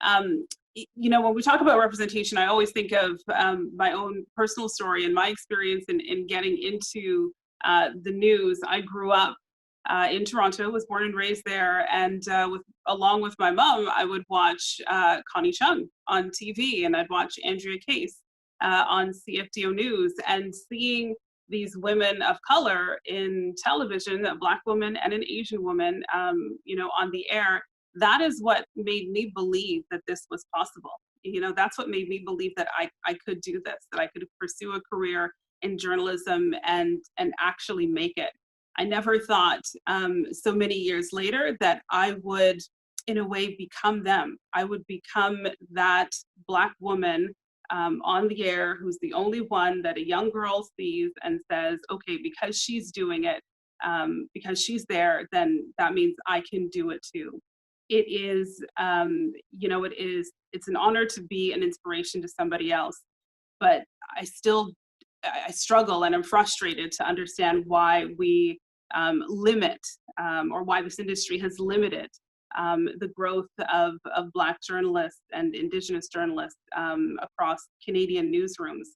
When we talk about representation, I always think of my own personal story and my experience in getting into the news. I grew up in Toronto, was born and raised there, and along with my mom, I would watch Connie Chung on TV, and I'd watch Andrea Case on CFDO News, and seeing these women of color in television, a Black woman and an Asian woman, on the air. That is what made me believe that this was possible. That's what made me believe that I could do this, that I could pursue a career in journalism and actually make it. I never thought so many years later that I would, in a way, become them. I would become that Black woman on the air who's the only one that a young girl sees and says, okay, because she's doing it, because she's there, then that means I can do it too. It is, it's an honor to be an inspiration to somebody else, but I struggle and I'm frustrated to understand why we limit or why this industry has limited the growth of Black journalists and Indigenous journalists across Canadian newsrooms.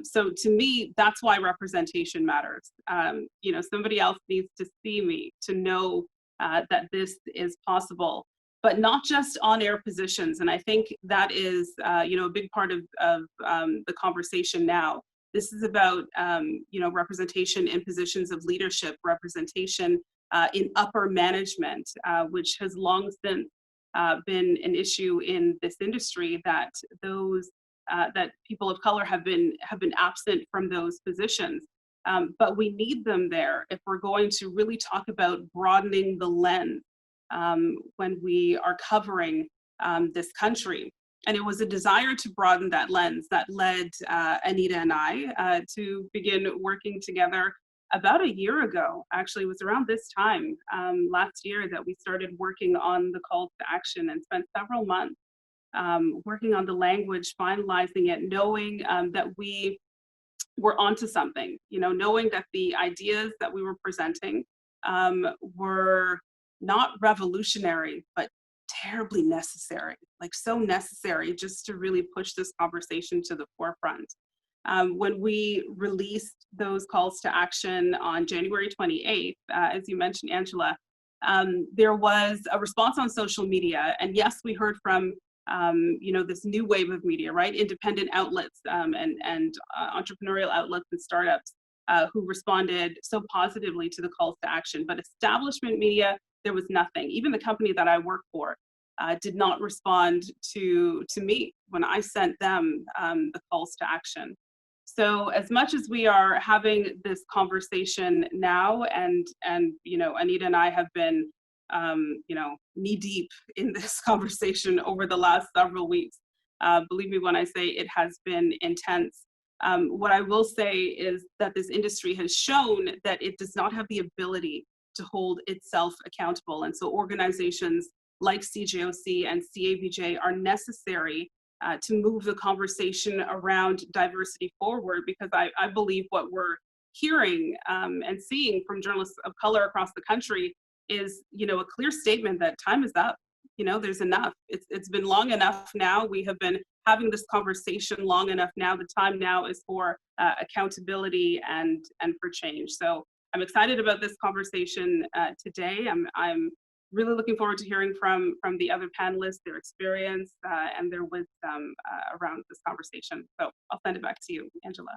So to me, that's why representation matters. Somebody else needs to see me to know that this is possible, but not just on-air positions. And I think that is, a big part of the conversation now. This is about, representation in positions of leadership, representation in upper management, which has long since been an issue in this industry, that people of color have been absent from those positions. But we need them there if we're going to really talk about broadening the lens when we are covering this country. And it was a desire to broaden that lens that led Anita and I to begin working together about a year ago. Actually, it was around this time last year that we started working on the call to action and spent several months working on the language, finalizing it, knowing that we were onto something, knowing that the ideas that we were presenting were not revolutionary, but terribly necessary, like so necessary just to really push this conversation to the forefront. When we released those calls to action on January 28th, as you mentioned, Angela, there was a response on social media. And yes, we heard from this new wave of media, right? Independent outlets and entrepreneurial outlets and startups who responded so positively to the calls to action. But establishment media, there was nothing. Even the company that I work for did not respond to me when I sent them the calls to action. So as much as we are having this conversation now, and Anita and I have been knee deep in this conversation over the last several weeks. Believe me when I say it has been intense. What I will say is that this industry has shown that it does not have the ability to hold itself accountable. And so organizations like CJOC and CABJ are necessary to move the conversation around diversity forward, because I believe what we're hearing and seeing from journalists of color across the country is, a clear statement that time is up. There's enough. It's been long enough now. We have been having this conversation long enough now. The time now is for accountability and for change. So I'm excited about this conversation today. I'm really looking forward to hearing from the other panelists, their experience and their wisdom around this conversation. So I'll send it back to you, Angela.